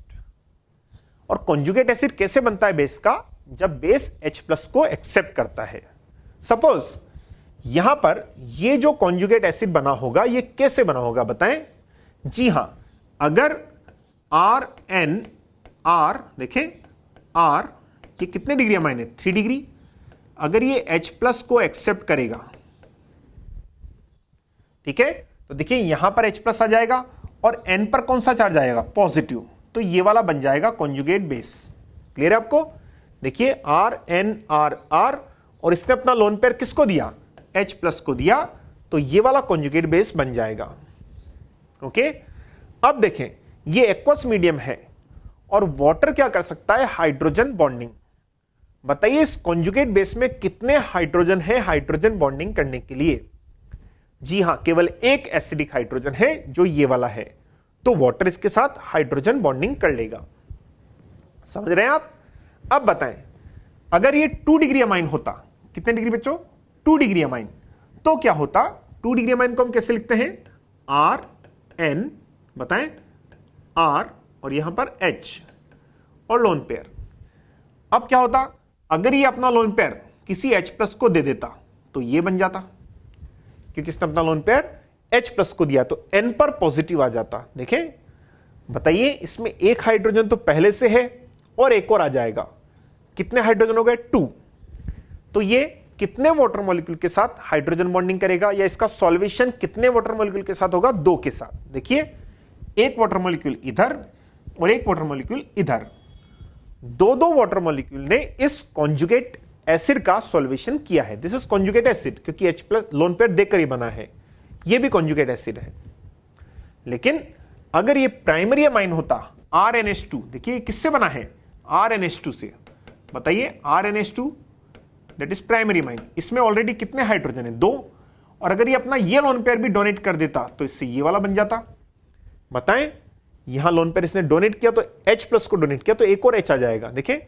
और कॉन्जुगेट एसिड कैसे बनता है बेस का? जब बेस H+ को एक्सेप्ट करता है। सपोज यहां पर ये जो कॉन्जुगेट एसिड बना होगा ये कैसे बना होगा बताएं? जी हां, अगर RnR, देखें R ये कितने डिग्री अमाइन है? 3 डिग्री। अगर ये H+ को एक्सेप्ट करेगा, ठीक है, तो देखिए यहां पर H+ आ जाएगा और N पर कौन सा चार्ज आएगा? पॉजिटिव। तो ये वाला बन जाएगा कॉन्जुगेट बेस। क्लियर है आपको? देखिए RnRR और इसने अपना लोन पेयर किसको दिया? H+ को दिया, तो ये वाला कॉन्जुगेट बेस बन जाएगा। ओके, अब देखें ये एक्वस मीडियम है और वाटर क्या कर सकता है? Hydrogen bonding. बताइए इस कॉन्जुगेट बेस में कितने हाइड्रोजन है हाइड्रोजन बॉन्डिंग करने के लिए? जी हां, केवल एक एसिडिक हाइड्रोजन है जो ये वाला है। तो वाटर इसके साथ हाइड्रोजन बॉन्डिंग कर लेगा। समझ रहे हैं आप? अब बताएं, अगर ये 2 डिग्री अमाइन होता, कितने डिग्री बच्चों? 2 डिग्री अमाइन, तो क्या होता? 2 डिग्री अमाइन को हम कैसे लिखते हैं? आर एन, बताएं, आर और यहां पर एच और लोन पेयर। अब क्या होता अगर ये अपना लोन पेयर किसी H प्लस को दे देता? तो ये बन जाता, क्योंकि इसने अपना लोन पेयर H प्लस को दिया तो N पर पॉजिटिव आ जाता। देखें, बताइए, इसमें एक हाइड्रोजन तो पहले से है और एक और आ जाएगा। कितने हाइड्रोजन हो गए? 2। तो ये कितने वाटर मॉलिक्यूल के साथ हाइड्रोजन बॉन्डिंग करेगा, या इसका सॉल्वेशन कितने वाटर मॉलिक्यूल के साथ होगा? 2 के साथ। देखिए, एक वाटर मॉलिक्यूल इधर और एक वाटर मॉलिक्यूल इधर, दो वाटर मॉलिक्यूल ने इस कॉन्जुगेट एसिड का सॉल्वेशन किया है। दिस इज कॉन्जुगेट एसिड, क्योंकि H प्लस लोन पेयर देकर ही बना है। यह भी कॉन्जुगेट एसिड है। लेकिन अगर ये प्राइमरी अमाइन होता RnH2, देखिए किससे बना है? RnH2 से। बताइए, RnH2 that is primary amine, इसमें ऑलरेडी कितने हाइड्रोजन है? 2। और अगर ये अपना ये लोन पेयर भी डोनेट कर देता तो इससे ये वाला बन जाता। बताएं, यहां लोन पेयर इसने डोनेट किया तो H प्लस को डोनेट किया तो एक और H आ जाएगा। देखें,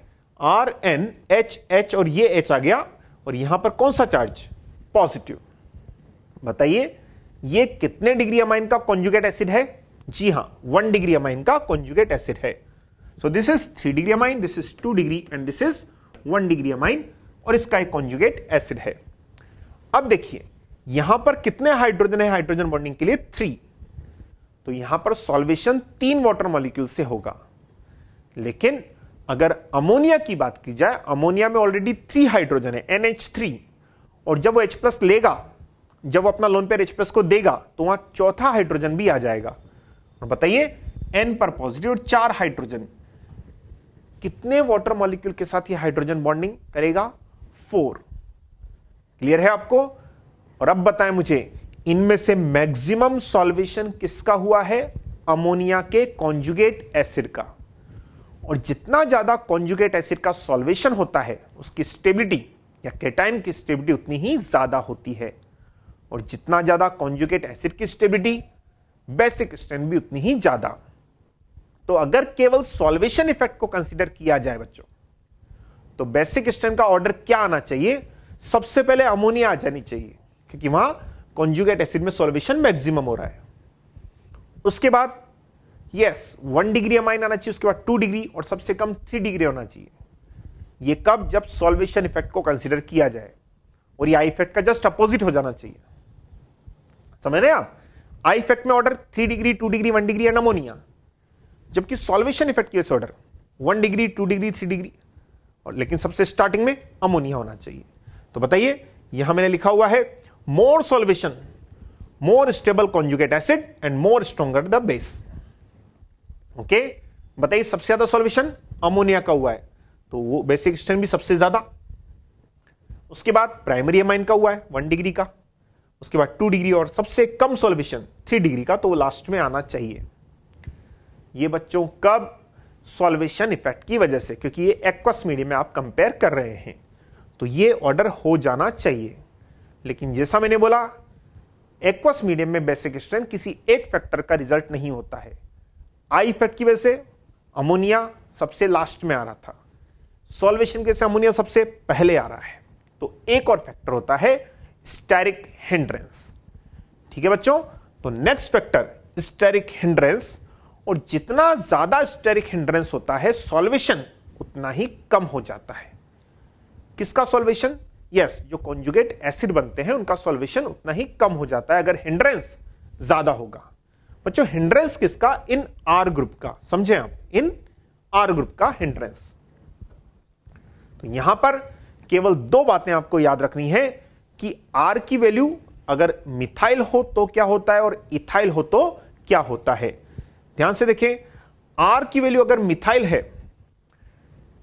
RnH और ये H आ गया, और यहां पर कौन सा चार्ज? पॉजिटिव। बताइए, ये कितने डिग्री अमाइन का कॉन्जुगेट एसिड है? जी हां, 1 डिग्री अमाइन का कॉन्जुगेट एसिड है। So this is 3 degree amine, this is 2 degree and this is 1 degree amine, और इसका एक कॉन्जुगेट एसिड है। अब देखिए, यहां पर कितने हाइड्रोजन है हाइड्रोजन बॉन्डिंग के लिए? 3। तो यहां पर सॉल्वेशन 3 वाटर मॉलिक्यूल से होगा। लेकिन अगर अमोनिया की बात की जाए, अमोनिया में ऑलरेडी 3 हाइड्रोजन है, NH3, और जब वो H प्लस लेगा, जब वो अपना लोन पेयर H प्लस को देगा, तो वहां चौथा हाइड्रोजन भी आ जाएगा। और बताइए, N पर पॉजिटिव और 4 हाइड्रोजन, कितने वाटर मॉलिक्यूल के साथ ये हाइड्रोजन बॉन्डिंग करेगा? 4। क्लियर है आपको? और अब बताएं मुझे, इनमें से मैक्सिमम सॉल्वेशन किसका हुआ है? अमोनिया के कॉन्जुगेट एसिड का। और जितना ज्यादा कॉन्जुगेट एसिड का सॉल्वेशन होता है, उसकी स्टेबिलिटी या केटाइन की स्टेबिलिटी उतनी ही ज्यादा होती है। और जितना ज्यादा कॉन्जुगेट एसिड की स्टेबिलिटी, बेसिक स्ट्रेंथ भी उतनी ही ज्यादा। तो अगर केवल सॉल्वेशन इफेक्ट को कंसीडर किया जाए बच्चों, तो बेसिक स्ट्रेंथ का ऑर्डर क्या आना चाहिए? सबसे पहले अमोनिया आ जानी चाहिए, क्योंकि वहां कॉन्जुगेट एसिड में सॉल्वेशन मैक्सिमम हो रहा है। उसके बाद 1 डिग्री अमाइन आना चाहिए, उसके बाद 2 डिग्री, और सबसे कम 3 डिग्री होना चाहिए। ये कब? जब सॉल्वेशन इफेक्ट को कंसीडर किया जाए, और ये आई इफेक्ट का जस्ट अपोजिट हो जाना चाहिए। समझ रहे हैं आप? आई इफेक्ट में order 3 degree, 2 degree, 1 degree and ammonia, जबकि सॉल्वेशन इफेक्ट की वजह से ऑर्डर 1 डिग्री, 2 डिग्री, 3 डिग्री, और लेकिन सबसे स्टार्टिंग में अमोनिया होना चाहिए। तो बताइए, यहां मैंने लिखा हुआ है more solvation, more stable conjugate acid and more stronger the base. Okay, बताइए, सबसे ज्यादा सॉल्वेशन अमोनिया का हुआ है, तो वो बेसिक स्ट्रेंथ भी सबसे ज्यादा। उसके बाद प्राइमरी अमाइन का हुआ है 1 डिग्री का, उसके बाद 2 डिग्री, और सबसे कम सॉल्वेशन 3 डिग्री का, तो वो लास्ट में आना चाहिए। ये बच्चों कब? सॉल्वेशन इफेक्ट की वजह से, क्योंकि ये एक्वस मीडियम में आप कंपेयर कर रहे हैं, तो ये ऑर्डर हो जाना चाहिए। लेकिन जैसा मैंने बोला, एक्वस मीडियम में बेसिक स्ट्रेंथ किसी एक फैक्टर का रिजल्ट नहीं होता है। आई इफेक्ट की वजह से अमोनिया सबसे लास्ट में आ रहा था, सॉल्वेशन की वजह से अमोनिया सबसे पहले आ रहा है। तो एक और फैक्टर होता है स्टेरिक हिंड्रेंस। ठीक है बच्चों? तो नेक्स्ट फैक्टर स्टेरिक हिंड्रेंस, और जितना ज्यादा स्टेरिक हिंड्रेंस होता है, सॉल्वेशन उतना ही कम हो जाता है। किसका सॉल्वेशन? यस, जो कॉन्जुगेट एसिड बनते हैं उनका सॉल्वेशन उतना ही कम हो जाता है अगर हिंड्रेंस ज्यादा होगा। बच्चों, हिंड्रेंस किसका? इन आर ग्रुप का। समझे आप? इन आर ग्रुप का हिंड्रेंस। तो यहां पर केवल 2 बातें आपको याद रखनी है कि आर की वैल्यू अगर मिथाइल हो तो क्या होता है, और इथाइल हो तो क्या होता है। ध्यान से देखें, आर की वैल्यू अगर मिथाइल है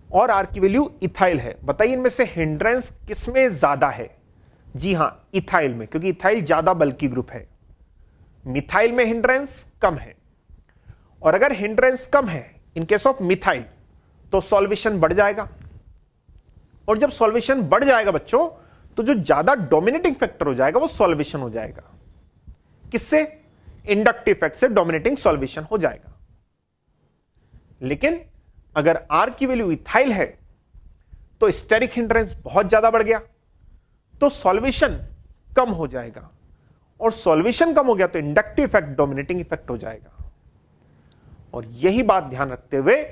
और आर की वैल्यू इथाइल है, बताइए इनमें से हिंड्रेंस किसमें ज्यादा है? जी हां, इथाइल में, क्योंकि इथाइल ज्यादा बल्की ग्रुप है। मिथाइल में हिंड्रेंस कम है, और अगर हिंड्रेंस कम है इन केस ऑफ मिथाइल, तो सॉल्वेशन बढ़ जाएगा। और जब सॉल्वेशन बढ़ जाएगा बच्चों, तो जो ज्यादा डोमिनेटिंग फैक्टर हो जाएगा वो सॉल्वेशन हो जाएगा। किससे? इंडक्टिव इफेक्ट से डोमिनेटिंग सॉल्वेशन हो जाएगा। लेकिन अगर R की वैल्यू इथाइल है तो स्टेरिक हिंड्रेंस बहुत ज्यादा बढ़ गया, तो सॉल्वेशन कम हो जाएगा, और सॉल्वेशन कम हो गया तो इंडक्टिव इफेक्ट डोमिनेटिंग इफेक्ट हो जाएगा। और यही बात ध्यान रखते हुए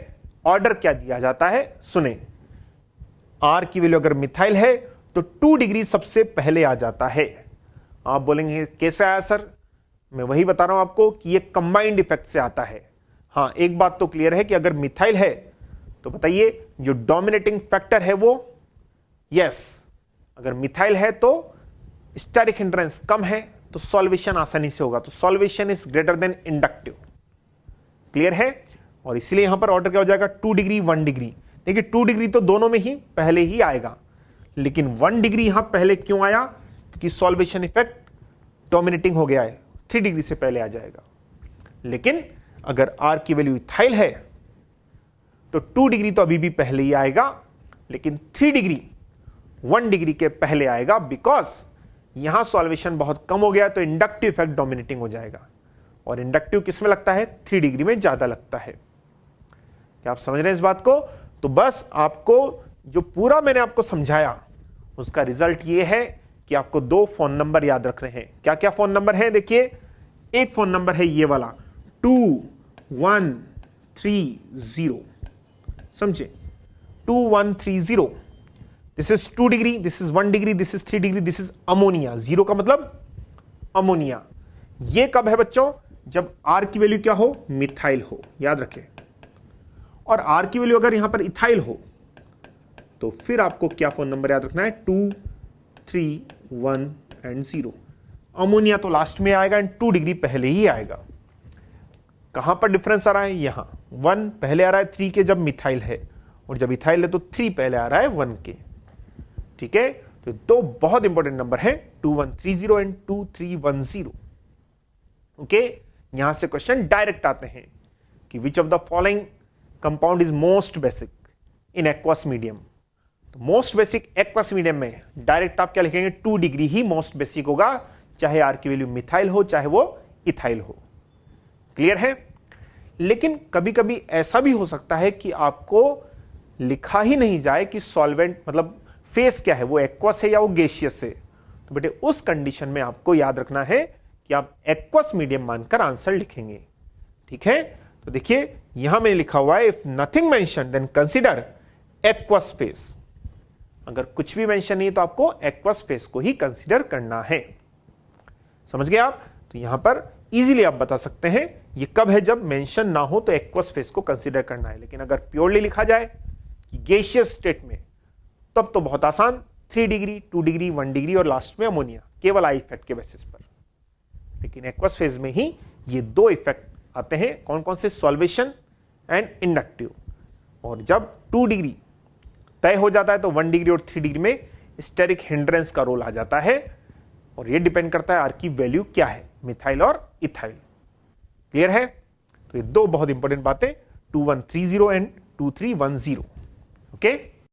ऑर्डर क्या दिया जाता है, सुने। R की वैल्यू अगर मिथाइल है तो 2 डिग्री सबसे पहले आ जाता है। आप बोलेंगे कैसे आया सर? मैं वही बता रहा हूं आपको कि ये कंबाइंड इफेक्ट से आता है। हां, एक बात तो क्लियर है कि अगर मिथाइल है तो बताइए जो डोमिनेटिंग फैक्टर है वो, यस, अगर मिथाइल है तो स्टेरिक हिंड्रेंस कम है तो सॉल्वेशन आसानी से होगा, तो solvation is greater than inductive. Clear है? और इसलिए यहां पर ऑर्डर क्या हो जाएगा, 2 डिग्री 1 डिग्री। देखिए 2 डिग्री तो दोनों में ही पहले ही आएगा, लेकिन 1 डिग्री यहां पहले क्यों आया? क्योंकि सॉल्वेशन इफेक्ट डोमिनेटिंग हो गया है, 3 डिग्री से पहले आ जाएगा। लेकिन अगर R की वैल्यू इथाइल है तो 2 डिग्री तो अभी भी पहले ही आएगा, लेकिन 3 डिग्री 1 डिग्री के पहले आएगा, बिकॉज यहां सॉल्वेशन बहुत कम हो गया तो इंडक्टिव इफेक्ट डोमिनेटिंग हो जाएगा। और इंडक्टिव किस में लगता है? 3 डिग्री में ज्यादा लगता है। क्या आप समझ रहे हैं इस बात को? तो बस आपको जो पूरा मैंने आपको समझाया उसका रिजल्ट ये है कि आपको 2 फोन नंबर याद रखने हैं। क्या क्या फोन नंबर है? देखिए, एक फोन नंबर है ये वाला 2130, समझे? 2130, this is 2 degree, this is 1 degree, this is 3 degree, this is ammonia. 0 का मतलब अमोनिया। ये कब है बच्चों? जब R की वैल्यू क्या हो? मिथाइल हो, याद रखें। और R की वैल्यू अगर यहां पर इथाइल हो तो फिर आपको क्या फोन नंबर याद रखना है? 2, 3, 1 एंड 0। अमोनिया तो लास्ट में आएगा एंड 2 डिग्री पहले ही आएगा। कहां पर डिफरेंस आ रहा है? यहां 1 पहले आ रहा है 3 के जब मिथाइल है, और जब इथाइल है तो 3 पहले आ रहा है 1 के। ठीक है, तो 2 बहुत इंपॉर्टेंट नंबर है, 2130 एंड 2310। ओके, यहां से क्वेश्चन डायरेक्ट आते हैं कि which of the following compound is most basic in aqueous medium. तो मोस्ट बेसिक एक्वस मीडियम में डायरेक्ट आप क्या लिखेंगे? 2 डिग्री ही मोस्ट बेसिक होगा, चाहे R की वैल्यू मिथाइल हो चाहे वो इथाइल हो। क्लियर है? लेकिन कभी कभी ऐसा भी हो सकता है कि आपको लिखा ही नहीं जाए कि सॉल्वेंट मतलब फेस क्या है, वो एक्वस है या वो गैसियस है। तो बेटे उस कंडीशन में आपको याद रखना है कि आप एक्वस मीडियम मानकर आंसर लिखेंगे। ठीक है, तो देखिए यहां मैंने लिखा हुआ है if nothing mention then consider aqueous phase. अगर कुछ भी मेंशन नहीं तो आपको एक्वस फेस को ही कंसीडर करना है। समझ गए आप? तो यहां पर इजीली आप बता सकते हैं ये कब है, जब मेंशन ना हो तो एक्वस फेस को कंसीडर करना है। लेकिन अगर प्योरली लिखा जाए कि गैसियस स्टेट में, तब तो बहुत आसान, 3 डिग्री 2 डिग्री 1 डिग्री और लास्ट में अमोनिया, केवल आई इफेक्ट के बेसिस पर। लेकिन एक्वस फेज में ही ये 2 इफेक्ट आते हैं, कौन कौन से? Solvation and inductive. और जब 2 डिग्री तय हो जाता है तो 1 डिग्री और 3 डिग्री में स्टेरिक हिंड्रेंस का रोल आ जाता है, और ये डिपेंड करता है R की वैल्यू क्या है, मिथाइल और इथाइल। क्लियर है? तो ये 2 बहुत इंपॉर्टेंट बातें, 2130 एंड 2310। ओके।